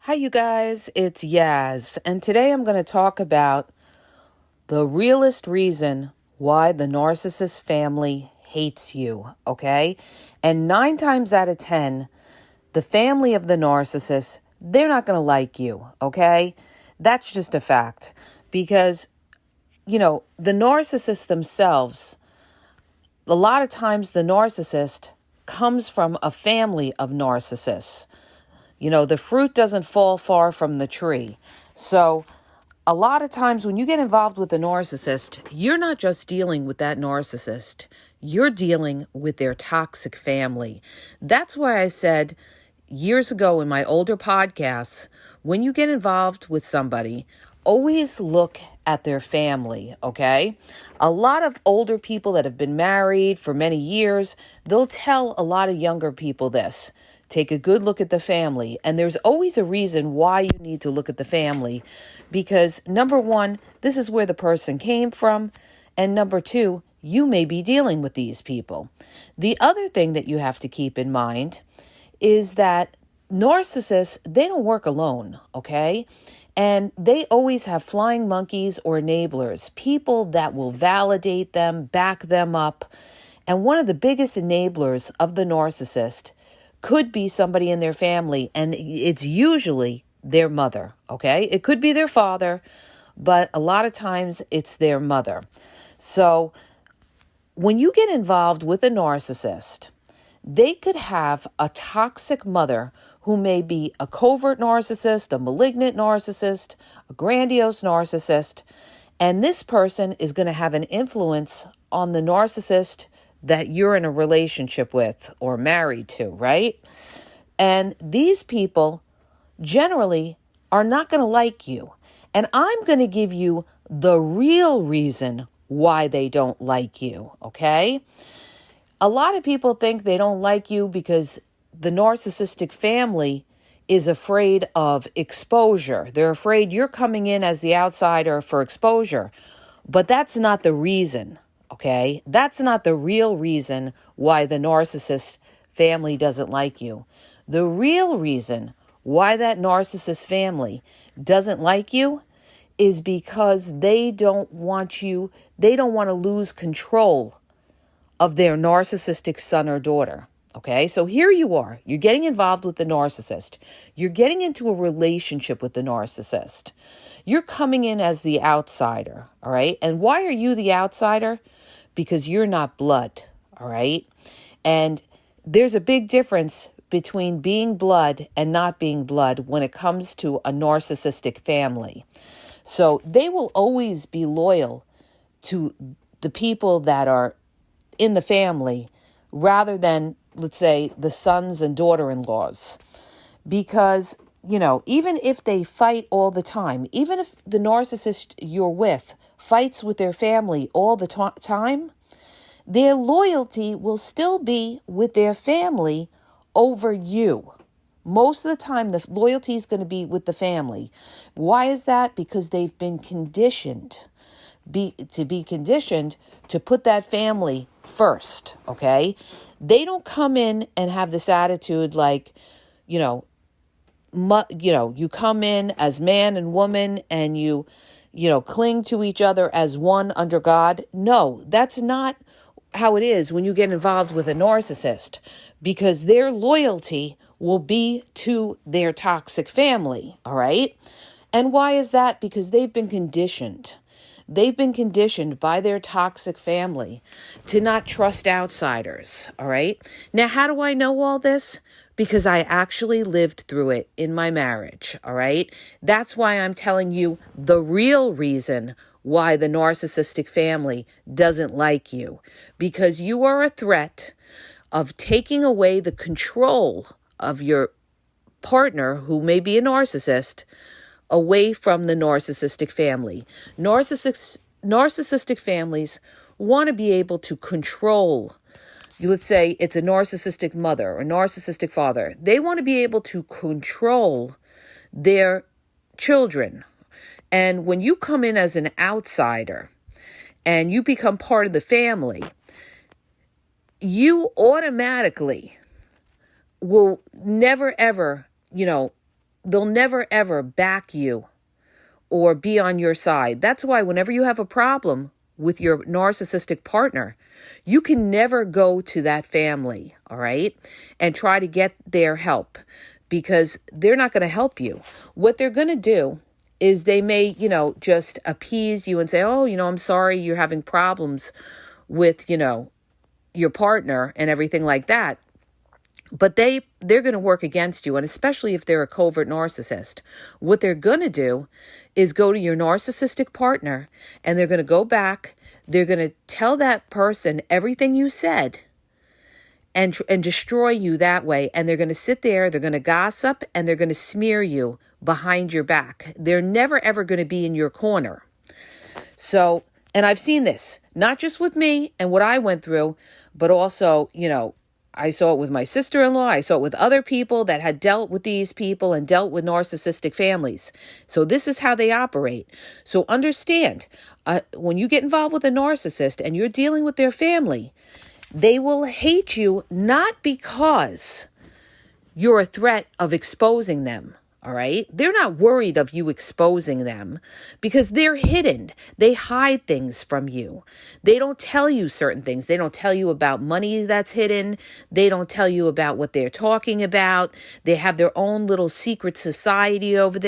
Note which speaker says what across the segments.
Speaker 1: Hi, you guys. It's Yaz, and today I'm going to talk about the realest reason why the narcissist family hates you, okay? And 9 times out of 10, the family of the narcissist, they're not going to like you, okay? That's just a fact. Because, the narcissists themselves, a lot of times the narcissist comes from a family of narcissists. The fruit doesn't fall far from the tree. So a lot of times when you get involved with a narcissist, you're not just dealing with that narcissist. You're dealing with their toxic family. That's why I said years ago in my older podcasts, when you get involved with somebody, always look at their family, okay? A lot of older people that have been married for many years, they'll tell a lot of younger people this. Take a good look at the family. And there's always a reason why you need to look at the family. Because number one, this is where the person came from. And number two, you may be dealing with these people. The other thing that you have to keep in mind is that narcissists, they don't work alone, okay? And they always have flying monkeys or enablers, people that will validate them, back them up. And one of the biggest enablers of the narcissist could be somebody in their family, and it's usually their mother, okay? It could be their father, but a lot of times it's their mother. So when you get involved with a narcissist, they could have a toxic mother who may be a covert narcissist, a malignant narcissist, a grandiose narcissist, and this person is going to have an influence on the narcissist that you're in a relationship with or married to, right? And these people generally are not going to like you. And I'm going to give you the real reason why they don't like you, okay? A lot of people think they don't like you because the narcissistic family is afraid of exposure. They're afraid you're coming in as the outsider for exposure. But that's not the reason. Okay, that's not the real reason why the narcissist family doesn't like you. The real reason why that narcissist family doesn't like you is because they don't want to lose control of their narcissistic son or daughter. Okay, so here you are. You're getting involved with the narcissist. You're getting into a relationship with the narcissist. You're coming in as the outsider, all right? And why are you the outsider? Because you're not blood, all right? And there's a big difference between being blood and not being blood when it comes to a narcissistic family. So they will always be loyal to the people that are in the family rather than, let's say, the sons and daughter-in-laws. Because, even if they fight all the time, even if the narcissist you're with fights with their family all the time, their loyalty will still be with their family over you. Most of the time, the loyalty is going to be with the family. Why is that? Because they've been conditioned to put that family first, okay? They don't come in and have this attitude like, you come in as man and woman and you cling to each other as one under God. No, that's not how it is when you get involved with a narcissist, because their loyalty will be to their toxic family, all right? And why is that? Because they've been conditioned. They've been conditioned by their toxic family to not trust outsiders, all right? Now, how do I know all this? Because I actually lived through it in my marriage, all right? That's why I'm telling you the real reason why the narcissistic family doesn't like you. Because you are a threat of taking away the control of your partner, who may be a narcissist, away from the narcissistic family. Narcissistic families want to be able to control. Let's say it's a narcissistic mother or narcissistic father. They want to be able to control their children. And when you come in as an outsider and you become part of the family, you automatically will never, ever, they'll never ever back you or be on your side. That's why whenever you have a problem with your narcissistic partner, you can never go to that family, all right, and try to get their help, because they're not going to help you. What they're going to do is they may, just appease you and say, oh, I'm sorry you're having problems with, your partner and everything like that. But they're going to work against you, and especially if they're a covert narcissist. What they're going to do is go to your narcissistic partner, and they're going to go back. They're going to tell that person everything you said and destroy you that way. And they're going to sit there, they're going to gossip, and they're going to smear you behind your back. They're never, ever going to be in your corner. So, and I've seen this, not just with me and what I went through, but also, I saw it with my sister-in-law. I saw it with other people that had dealt with these people and dealt with narcissistic families. So this is how they operate. So understand, when you get involved with a narcissist and you're dealing with their family, they will hate you not because you're a threat of exposing them. All right. They're not worried of you exposing them because they're hidden. They hide things from you. They don't tell you certain things. They don't tell you about money that's hidden. They don't tell you about what they're talking about. They have their own little secret society over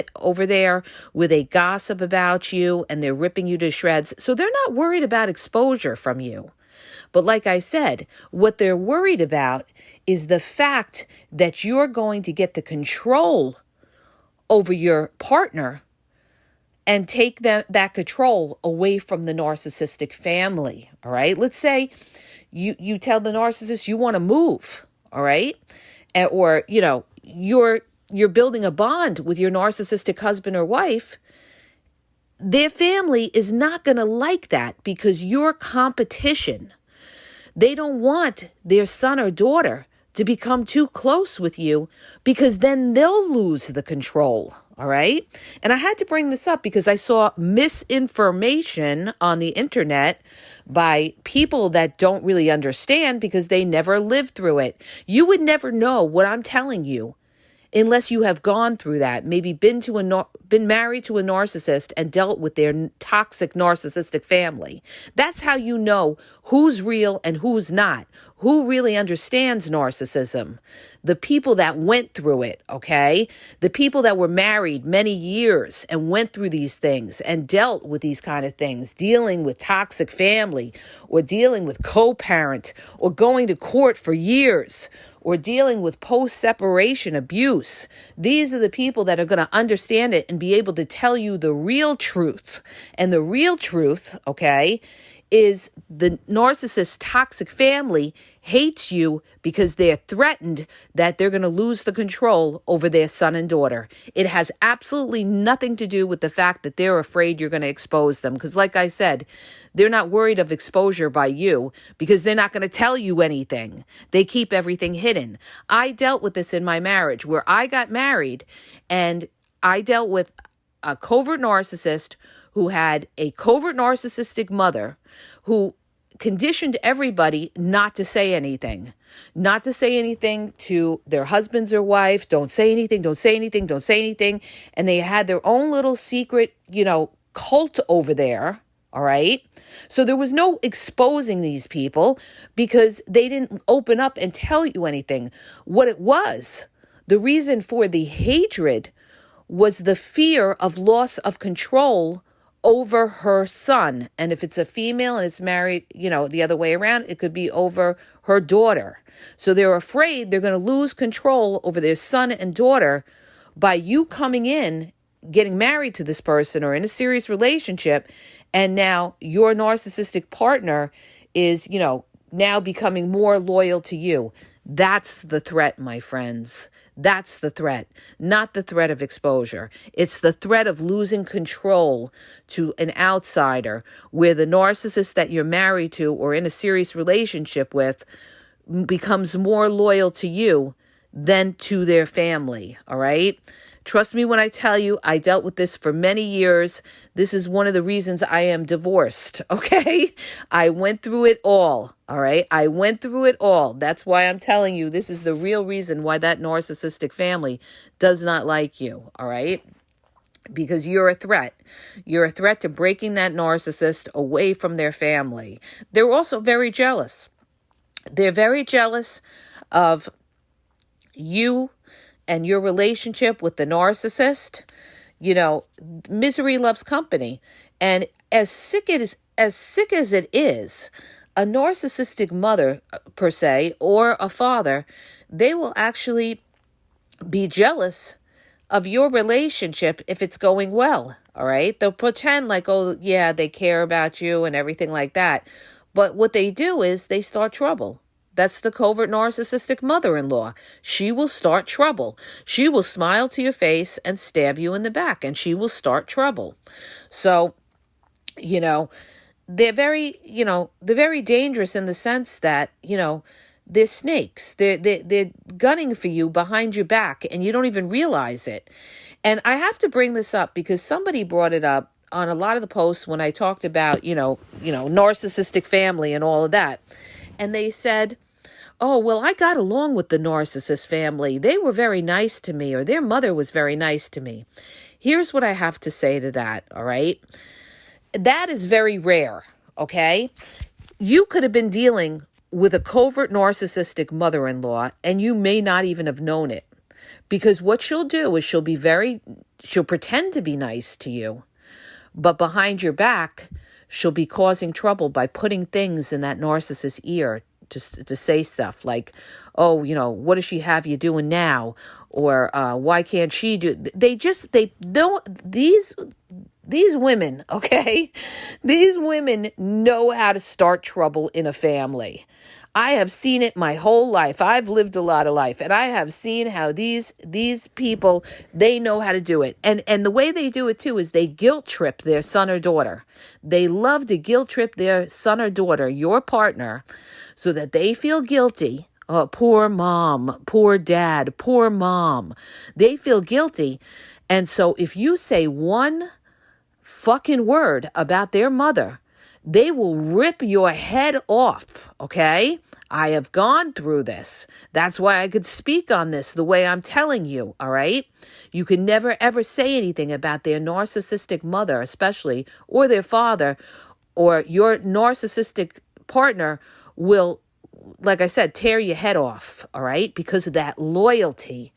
Speaker 1: there where they gossip about you and they're ripping you to shreds. So they're not worried about exposure from you. But like I said, what they're worried about is the fact that you're going to get the control over your partner and take that control away from the narcissistic family. All right. Let's say you tell the narcissist you want to move. All right. Or, you're building a bond with your narcissistic husband or wife. Their family is not going to like that because you're competition. They don't want their son or daughter to become too close with you because then they'll lose the control. All right. And I had to bring this up because I saw misinformation on the internet by people that don't really understand because they never lived through it. You would never know what I'm telling you unless you have gone through that, maybe been married to a narcissist and dealt with their toxic narcissistic family. That's how you know who's real and who's not, who really understands narcissism. The people that went through it, okay? The people that were married many years and went through these things and dealt with these kind of things, dealing with toxic family or dealing with co-parent or going to court for years or dealing with post-separation abuse. These are the people that are going to understand it and be able to tell you the real truth. And the real truth, okay, is the narcissist toxic family hates you because they're threatened that they're going to lose the control over their son and daughter. It has absolutely nothing to do with the fact that they're afraid you're going to expose them. Because like I said, they're not worried of exposure by you because they're not going to tell you anything. They keep everything hidden. I dealt with this in my marriage where I got married and I dealt with a covert narcissist who had a covert narcissistic mother who conditioned everybody not to say anything to their husbands or wife. Don't say anything, don't say anything, don't say anything. And they had their own little secret, cult over there. All right. So there was no exposing these people because they didn't open up and tell you anything. What it was, the reason for the hatred was the fear of loss of control over her son. And if it's a female and it's married, the other way around, it could be over her daughter. So they're afraid they're going to lose control over their son and daughter by you coming in, getting married to this person or in a serious relationship. And now your narcissistic partner is, now becoming more loyal to you. That's the threat, my friends. That's the threat, not the threat of exposure. It's the threat of losing control to an outsider where the narcissist that you're married to or in a serious relationship with becomes more loyal to you than to their family, all right? Trust me when I tell you, I dealt with this for many years. This is one of the reasons I am divorced, okay? I went through it all right? I went through it all. That's why I'm telling you, this is the real reason why that narcissistic family does not like you, all right? Because you're a threat. You're a threat to breaking that narcissist away from their family. They're also very jealous. They're very jealous of you and your relationship with the narcissist. You know, misery loves company. And as sick as it is, a narcissistic mother, per se, or a father, they will actually be jealous of your relationship if it's going well, all right? They'll pretend like, oh, yeah, they care about you and everything like that. But what they do is they start trouble. That's the covert narcissistic mother-in-law. She will start trouble. She will smile to your face and stab you in the back, and she will start trouble. So, you know, they're very dangerous in the sense that, you know, they're snakes. They're gunning for you behind your back, and you don't even realize it. And I have to bring this up because somebody brought it up on a lot of the posts when I talked about, you know, narcissistic family and all of that. And they said, oh, well, I got along with the narcissist family. They were very nice to me, or their mother was very nice to me. Here's what I have to say to that, all right? That is very rare, okay? You could have been dealing with a covert narcissistic mother-in-law, and you may not even have known it. Because what she'll do is she'll pretend to be nice to you, but behind your back, she'll be causing trouble by putting things in that narcissist's ear to say stuff like, oh, you know, what does she have you doing now? Or why can't she do? They don't, these women, okay? These women know how to start trouble in a family. I have seen it my whole life. I've lived a lot of life, and I have seen how these people, they know how to do it. And the way they do it too is they guilt trip their son or daughter. They love to guilt trip their son or daughter, your partner, so that they feel guilty. Oh, poor mom, poor dad, poor mom. They feel guilty. And so if you say one fucking word about their mother, they will rip your head off, okay? I have gone through this. That's why I could speak on this the way I'm telling you, all right? You can never, ever say anything about their narcissistic mother, especially, or their father, or your narcissistic partner will, like I said, tear your head off, all right? Because of that loyalty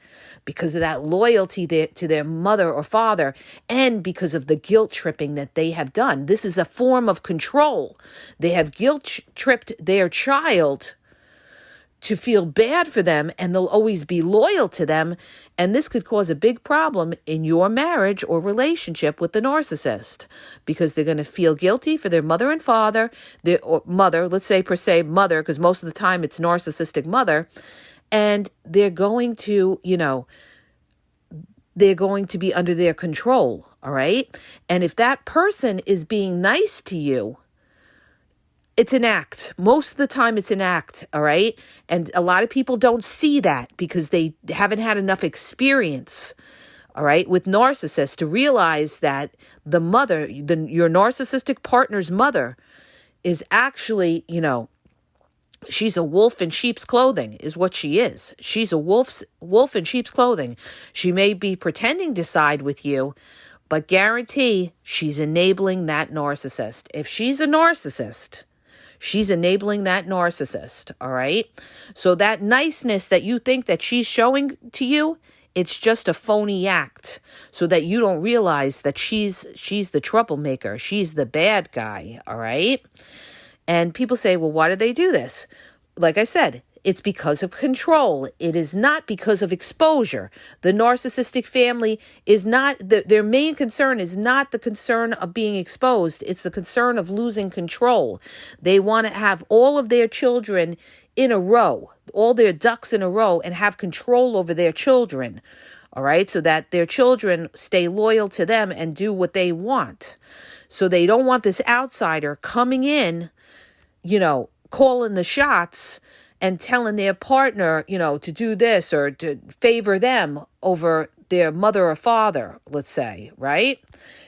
Speaker 1: to their mother or father, and because of the guilt tripping that they have done. This is a form of control. They have guilt tripped their child to feel bad for them, and they'll always be loyal to them. And this could cause a big problem in your marriage or relationship with the narcissist, because they're going to feel guilty for their mother and father, or mother, let's say per se mother, because most of the time it's narcissistic mother. And they're going to, they're going to be under their control, all right? And if that person is being nice to you, it's an act. Most of the time it's an act, all right? And a lot of people don't see that because they haven't had enough experience, all right, with narcissists to realize that the mother, your narcissistic partner's mother is actually, she's a wolf in sheep's clothing is what she is. She's a wolf in sheep's clothing. She may be pretending to side with you, but guarantee she's enabling that narcissist. If she's a narcissist, she's enabling that narcissist, all right? So that niceness that you think that she's showing to you, it's just a phony act so that you don't realize that she's the troublemaker. She's the bad guy, all right? And people say, well, why do they do this? Like I said, it's because of control. It is not because of exposure. The narcissistic family is not, their main concern is not the concern of being exposed. It's the concern of losing control. They want to have all of their children in a row, all their ducks in a row, and have control over their children. All right, so that their children stay loyal to them and do what they want. So they don't want this outsider coming in, calling the shots and telling their partner, to do this or to favor them over their mother or father, let's say, right?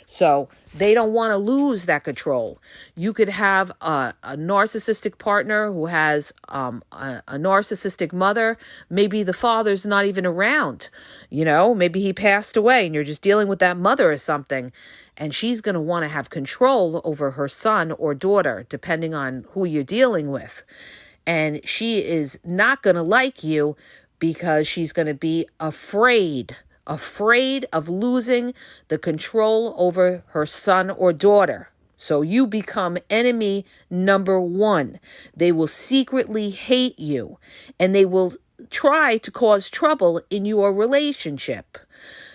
Speaker 1: So they don't want to lose that control. You could have a narcissistic partner who has a narcissistic mother. Maybe the father's not even around. Maybe he passed away and you're just dealing with that mother or something. And she's going to want to have control over her son or daughter, depending on who you're dealing with. And she is not going to like you because she's going to be afraid of losing the control over her son or daughter. So you become enemy number one. They will secretly hate you, and they will try to cause trouble in your relationship.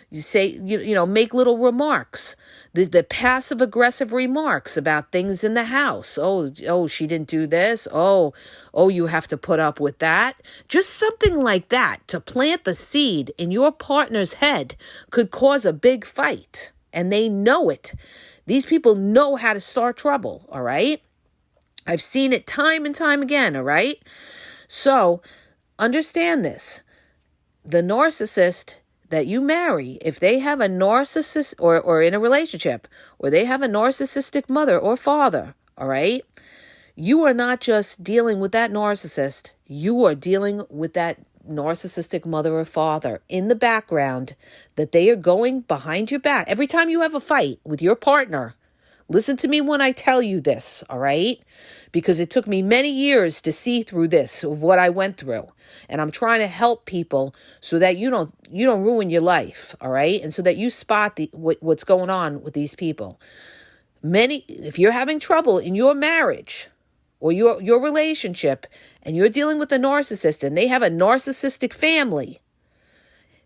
Speaker 1: You say, make little remarks. The passive aggressive remarks about things in the house. Oh, she didn't do this. Oh, you have to put up with that. Just something like that to plant the seed in your partner's head could cause a big fight. And they know it. These people know how to start trouble, all right? I've seen it time and time again, all right? So understand this. The narcissist that you marry, if they have a narcissist or in a relationship, or they have a narcissistic mother or father, all right, you are not just dealing with that narcissist, you are dealing with that narcissistic mother or father in the background, that they are going behind your back. Every time you have a fight with your partner, listen to me when I tell you this, all right? Because it took me many years to see through this, of what I went through. And I'm trying to help people so that you don't ruin your life, all right? And so that you spot what's going on with these people. If you're having trouble in your marriage or your relationship, and you're dealing with a narcissist and they have a narcissistic family,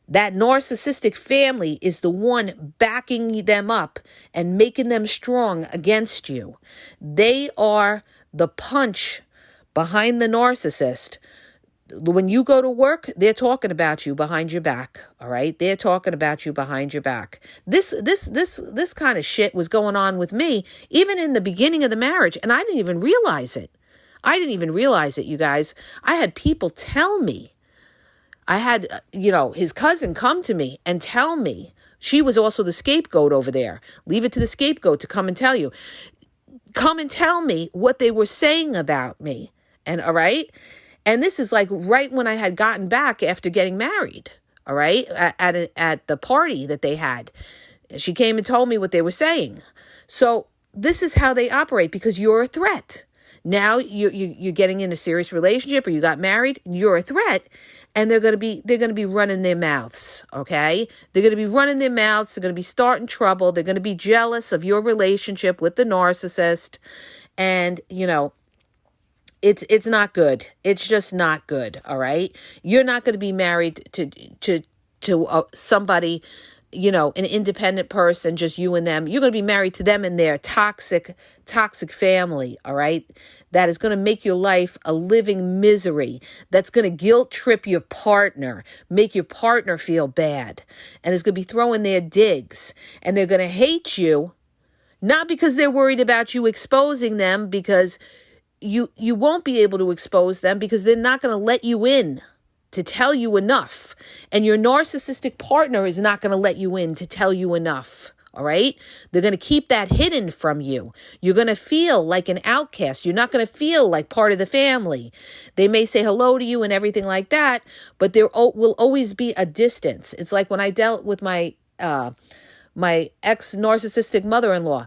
Speaker 1: that narcissistic family is the one backing them up and making them strong against you. They are the punch behind the narcissist. When you go to work, they're talking about you behind your back, all right? They're talking about you behind your back. This kind of shit was going on with me even in the beginning of the marriage, and I didn't even realize it. You guys. I had people tell me. I had, his cousin come to me and tell me. She was also the scapegoat over there. Leave it to the scapegoat to come and tell you. Come and tell me what they were saying about me. And all right. And this is like right when I had gotten back after getting married. All right. At the party that they had. She came and told me what they were saying. So this is how they operate, because you're a threat. Now you're getting in a serious relationship, or you got married, you're a threat, and they're going to be running their mouths, okay? They're going to be running their mouths, they're going to be starting trouble, they're going to be jealous of your relationship with the narcissist, and it's not good. It's just not good, all right? You're not going to be married to somebody, an independent person, just you and them. You're going to be married to them and their toxic family, all right? That is going to make your life a living misery. That's going to guilt trip your partner, make your partner feel bad. And it's going to be throwing their digs. And they're going to hate you, not because they're worried about you exposing them, because you won't be able to expose them, because they're not going to let you in to tell you enough. And your narcissistic partner is not going to let you in to tell you enough. All right? They're going to keep that hidden from you. You're going to feel like an outcast. You're not going to feel like part of the family. They may say hello to you and everything like that, but there will always be a distance. It's like when I dealt with my ex-narcissistic mother-in-law.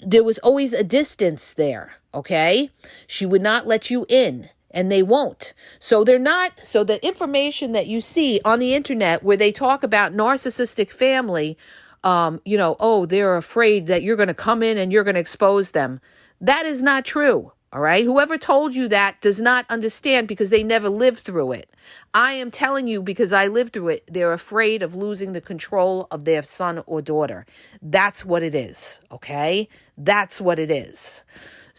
Speaker 1: There was always a distance there, okay? She would not let you in. And they won't. So the information that you see on the internet where they talk about narcissistic family, they're afraid that you're going to come in and you're going to expose them. That is not true. All right. Whoever told you that does not understand, because they never lived through it. I am telling you because I lived through it. They're afraid of losing the control of their son or daughter. That's what it is. Okay. That's what it is.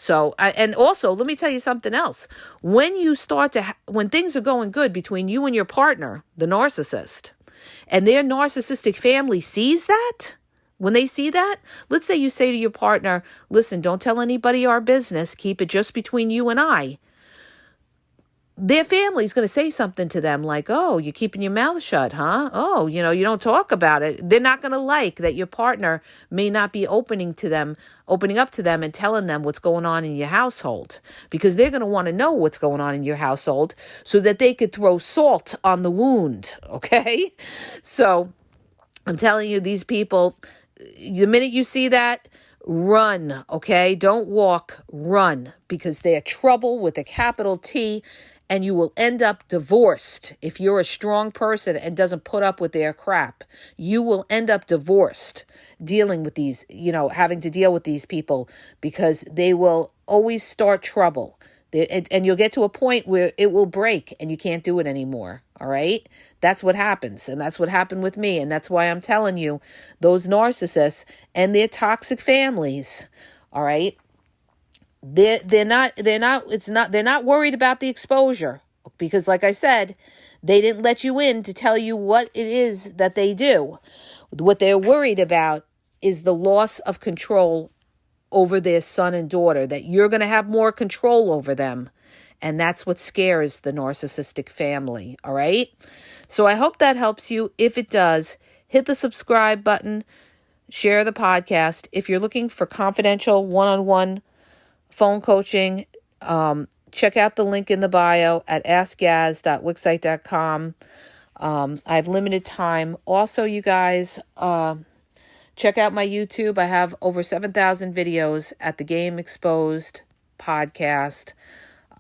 Speaker 1: So, and also, let me tell you something else. When things are going good between you and your partner, the narcissist, and their narcissistic family sees that, when they see that, let's say you say to your partner, listen, don't tell anybody our business. Keep it just between you and I. their family's going to say something to them like, oh, you're keeping your mouth shut, huh? Oh, you don't talk about it. They're not going to like that your partner may not be opening up to them and telling them what's going on in your household, because they're going to want to know what's going on in your household so that they could throw salt on the wound, okay? So I'm telling you, these people, the minute you see that, run, okay? Don't walk, run, because they're trouble with a capital T, and you will end up divorced. If you're a strong person and doesn't put up with their crap, you will end up divorced dealing with these, having to deal with these people, because they will always start trouble. And you'll get to a point where it will break and you can't do it anymore. All right. That's what happens. And that's what happened with me. And that's why I'm telling you, those narcissists and their toxic families. All right. They're not worried about the exposure, because like I said, they didn't let you in to tell you what it is that they do. What they're worried about is the loss of control over their son and daughter, that you're going to have more control over them. And that's what scares the narcissistic family. All right. So I hope that helps you. If it does, hit the subscribe button, share the podcast. If you're looking for confidential one-on-one phone coaching, check out the link in the bio at askgaz.wixsite.com. I have limited time. Also, you guys, check out my YouTube. I have over 7,000 videos at The Game Exposed podcast.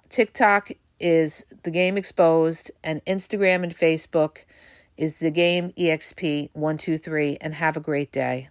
Speaker 1: TikTok is The Game Exposed, and Instagram and Facebook is The Game EXP 123. And have a great day.